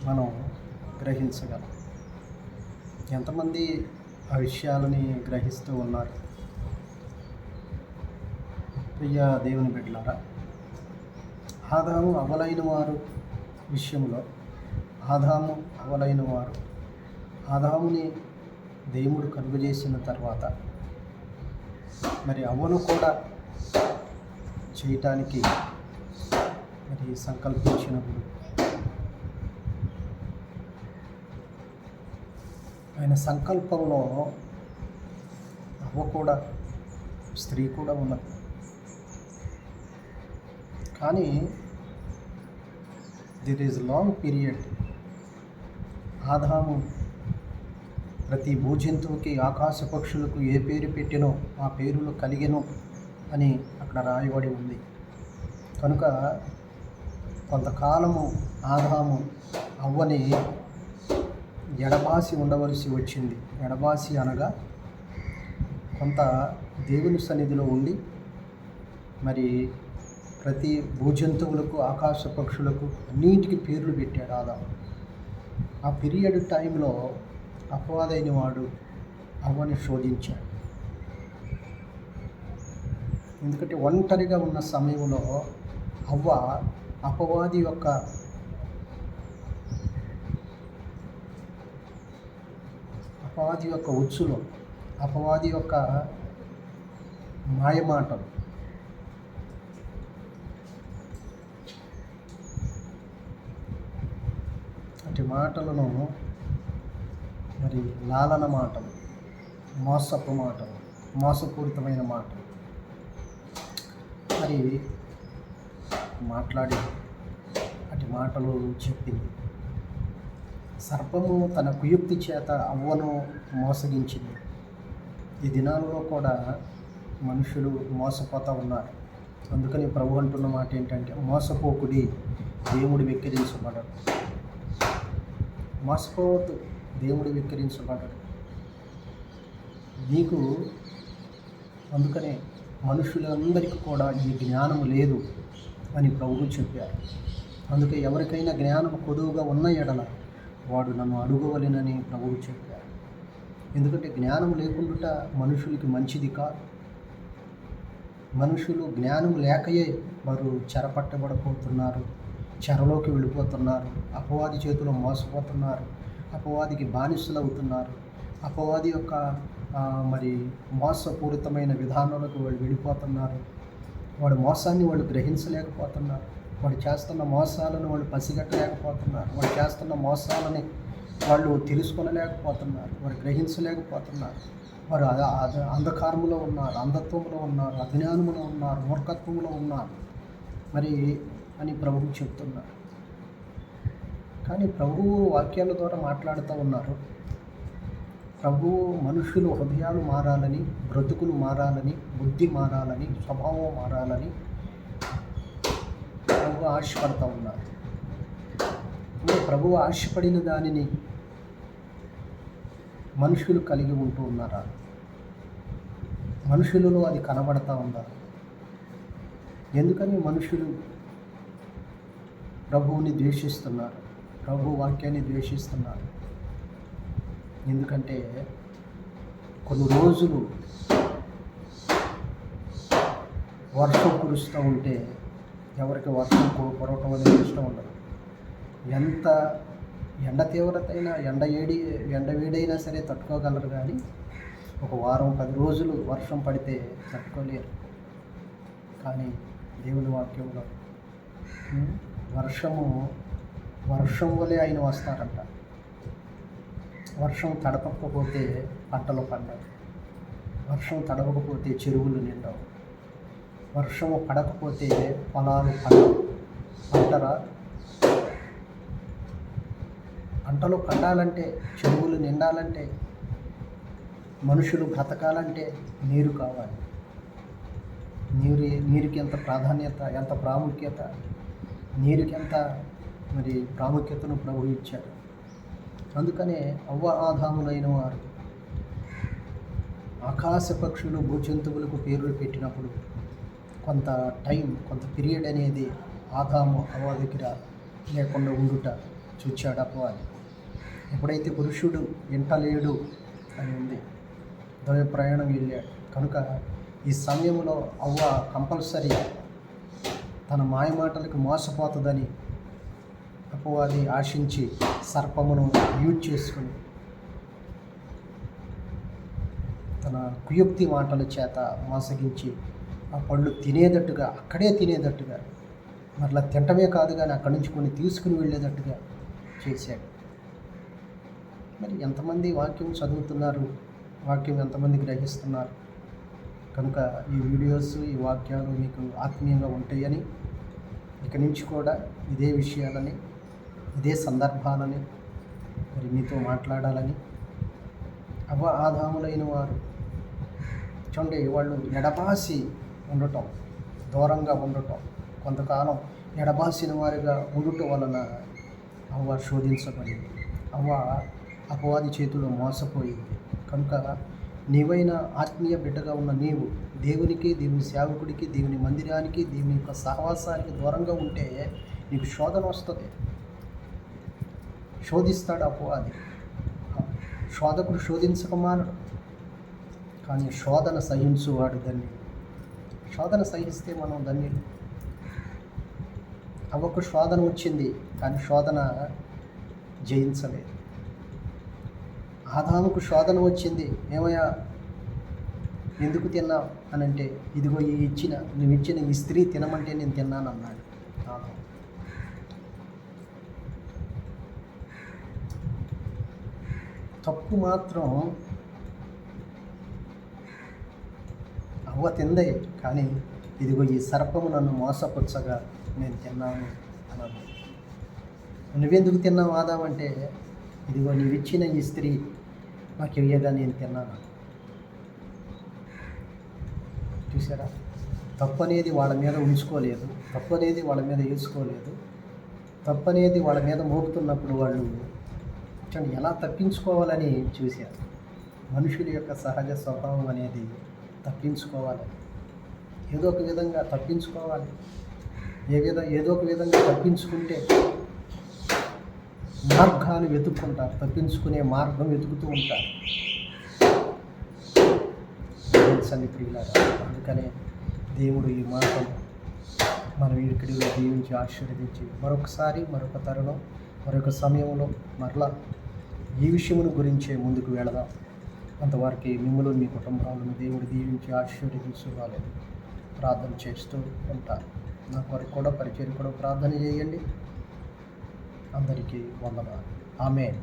మనం గ్రహించగలం. ఎంతమంది ఆ విషయాలని గ్రహిస్తూ ఉన్నారు? ప్రియ దేవుని బిడ్డలారా, ఆదాము అవలైన వారు విషయంలో ఆదాముని దేవుడు కలుగజేసిన తర్వాత మరి అవ్వను కూడా చేయటానికి మరి సంకల్పించినప్పుడు ఆయన సంకల్పంలో అవ్వ కూడా, స్త్రీ కూడా ఉన్నది. కానీ దిర్ ఈజ్ లాంగ్ పీరియడ్. ఆదాము ప్రతి భూజంతువుకి, ఆకాశ పక్షులకు ఏ పేరు పెట్టినో ఆ పేరులు కలిగెను అని అక్కడ రాయబడి ఉంది. కనుక కొంతకాలము ఆదాము అవ్వని ఎడబాసి ఉండవలసి వచ్చింది. ఎడబాసి అనగా కొంత దేవుని సన్నిధిలో ఉండి మరి ప్రతి భూజంతువులకు, ఆకాశ పక్షులకు అన్నింటికి పేర్లు పెట్టాడు ఆదాము. ఆ పీరియడ్ టైంలో అపవాదైన వాడు అవ్వని శోధించాడు. ఎందుకంటే ఒంటరిగా ఉన్న సమయంలో అవ్వ అపవాది యొక్క ఉచ్చులో, అపవాది యొక్క మాయమాటలు, అటు మాటలను మరి లాలన మాటలు, మోసపు మాటలు, మోసపూరితమైన మాటలు మరి మాట్లాడి అటు మాటలు చెప్పింది. సర్పము తన కుయుక్తి చేత అవ్వను మోసగించింది. ఈ దినాలలో కూడా మనుషులు మోసపోతూ ఉన్నారు. అందుకని ప్రభు అంటున్న మాట ఏంటంటే, మోసపోకుడి, దేవుడు వెక్కిరించబడడు. మోసపోవద్దు, దేవుడు వెక్కిరించబడడు. నీకు అందుకనే మనుషులందరికీ కూడా ఈ జ్ఞానం లేదు అని ప్రభువు చెప్పారు. అందుకే ఎవరికైనా జ్ఞానం కొదువుగా ఉన్న ఎడల వాడు నన్ను అడుగవలెనని ప్రభువు చెప్పారు. ఎందుకంటే జ్ఞానం లేకుండా మనుషులకి మంచిది కాదు. మనుషులు జ్ఞానం లేకయే వారు చెరపట్టబడిపోతున్నారు, చెరలోకి వెళ్ళిపోతున్నారు, అపవాది చేతిలో మోసపోతున్నారు, అపవాదికి బానిసలు అవుతున్నారు, అపవాది యొక్క మరి మోసపూరితమైన విధానాలకు వాళ్ళు వెళ్ళిపోతున్నారు. వాడు మోసాన్ని వాళ్ళు గ్రహించలేకపోతున్నారు. వాడు చేస్తున్న మోసాలను వాళ్ళు పసిగట్టలేకపోతున్నారు. వాడు చేస్తున్న మోసాలని వాళ్ళు తెలుసుకొనలేకపోతున్నారు. వారు గ్రహించలేకపోతున్నారు. వారు అంధకారములో ఉన్నారు, అంధత్వంలో ఉన్నారు, అజ్ఞానములో ఉన్నారు, మూర్ఖత్వంలో ఉన్నారు మరి అని ప్రభువు చెప్తున్నారు. కానీ ప్రభువు వాక్యాల ద్వారా మాట్లాడుతూ ఉన్నారు. ప్రభువు మనుషులు హృదయాలు మారాలని, బ్రతుకులు మారాలని, బుద్ధి మారాలని, స్వభావం మారాలని ప్రభువు ఆశపడుతూ ఉన్నారు. ప్రభువు ఆశపడిన దానిని మనుషులు కలిగి ఉంటూ ఉన్నారా? మనుషులలో అది కనబడతా ఉందా? ఎందుకని మనుషులు ప్రభువుని ద్వేషిస్తున్నారు, ప్రభు వాక్యాన్ని ద్వేషిస్తున్నారు? ఎందుకంటే కొన్ని రోజులు వర్షం కురుస్తూ ఉంటే ఎవరికి వర్షం కురవటం అనేది ఇష్టం ఉండదు. ఎంత ఎండ తీవ్రత అయినా, ఎండ వేడైనా సరే తట్టుకోగలరు. కానీ ఒక వారం 10 రోజులు వర్షం పడితే తట్టుకోలేరు. కానీ దేవుని వాక్యంలో వర్షం వలె ఆయన వస్తారంట. వర్షం తడపకపోతే పంటలు పండవు, వర్షం తడవకపోతే చెరువులు నిండవు, వర్షము పడకపోతే పొలాలు పంటరా. పంటలు పండాలంటే, చెరువులు నిండాలంటే, మనుషులు బ్రతకాలంటే నీరు కావాలి. నీరుకి ఎంత ప్రాధాన్యత, ఎంత ప్రాముఖ్యత, నీరుకి ఎంత మరి ప్రాముఖ్యతను ప్రభువు ఇచ్చాడు. అందుకనే అవ్వ ఆదాములైన వారు ఆకాశ పక్షులు, భూజంతువులకు పేర్లు పెట్టినప్పుడు కొంత పీరియడ్ అనేది ఆదాము అవ్వ దగ్గర లేకుండా ఉండుట చూచాడు అపవాది. ఎప్పుడైతే పురుషుడు ఇంట లేడు అని ఉంది, దైవ ప్రయాణం వెళ్ళాడు కనుక ఈ సమయంలో అవ్వ కంపల్సరీ తన మాయమాటలకు మోసపోతుందని అపవాది ఆశించి సర్పమును యూజ్ చేసుకుని తన కుయుక్తి మాటల చేత మోసగించి ఆ పళ్ళు తినేటట్టుగా, అక్కడే తినేటట్టుగా, మరలా తింటమే కాదు కానీ అక్కడి నుంచి కొన్ని తీసుకుని వెళ్ళేటట్టుగా చేశాడు. మరి ఎంతమంది వాక్యం చదువుతున్నారు, వాక్యం ఎంతమంది గ్రహిస్తున్నారు? కనుక ఈ వీడియోస్, ఈ వాక్యాలు మీకు ఆత్మీయంగా ఉంటాయని, ఇక నుంచి కూడా ఇదే విషయాలని, ఇదే సందర్భాలని మరి మీతో మాట్లాడాలని. అవ్వ ఆదాములైన వారు చూడండి, వాళ్ళు ఎడబాసి ఉండటం, దూరంగా ఉండటం, కొంతకాలం ఎడబాసిన వారిగా ఉండటం వలన అవ్వ శోధించబడింది. అవ్వ అపవాది చేతిలో మోసపోయింది. కనుక నీవైనా ఆత్మీయ బిడ్డగా ఉన్న నీవు దేవునికి, దేవుని సేవకుడికి, దేవుని మందిరానికి, దేవుని యొక్క సహవాసానికి దూరంగా ఉంటే నీకు శోధన వస్తుంది. శోధిస్తాడు అపవాది. శోధకుడు శోధించకమానడు, కానీ శోధన సహించువాడు ధన్యుడు. శోధన సహిస్తే మనం ధన్యులు. అవ్వకు శోధన వచ్చింది కానీ శోధన జయించలేదు. ఆదాముకు శోధన వచ్చింది, ఏమయ్యా ఎందుకు తిన్నావు అని అంటే, ఇదిగో నువ్వు ఇచ్చిన ఈ స్త్రీ తినమంటే నేను తిన్నాను అన్నాడు ఆదాము. తప్పు మాత్రం అవ్వ తిందే, కానీ ఇదిగో ఈ సర్పము నన్ను మోసపుచ్చగా నేను తిన్నాను అన్నాను. నువ్వెందుకు తిన్నావు ఆదామంటే, ఇదిగో నీవిచ్చిన ఈ స్త్రీ నాకు ఇవ్వగా నేను తిన్నాను. చూసారా, తప్పు అనేది వాళ్ళ మీద ఉంచుకోలేదు, తప్పు అనేది వాళ్ళ మీద వేసుకోలేదు. తప్పు అనేది వాళ్ళ మీద మోపుతున్నప్పుడు వాళ్ళు చూడండి ఎలా తప్పించుకోవాలని చూశారు. మనుషుల యొక్క సహజ స్వభావం అనేది తప్పించుకోవాలి, ఏదో ఒక విధంగా తప్పించుకోవాలి. ఏదో ఒక విధంగా తప్పించుకుంటే మార్గాలు వెతుక్కుంటారు, తప్పించుకునే మార్గం వెతుకుతూ ఉంటారు. ప్రియులారా, అందుకనే దేవుడు ఈ మాటలు మన వీడికిడిలో దీవించి ఆశీర్వదించి మరొక తరుణం, మరొక సమయంలో మరలా ఈ విషయమును గురించే ముందుకు వెళదాం. అంతవరకు మిమ్మల్ని, మీ కుటుంబాలను దేవుడు దీవించి ఆశీర్వదించాలని ప్రార్థన చేస్తూ ఉంటారు. నా కొరకు కూడా పరిచయం కూడా ప్రార్థన చేయండి. అందరికీ వందనాలు. ఆమేన్.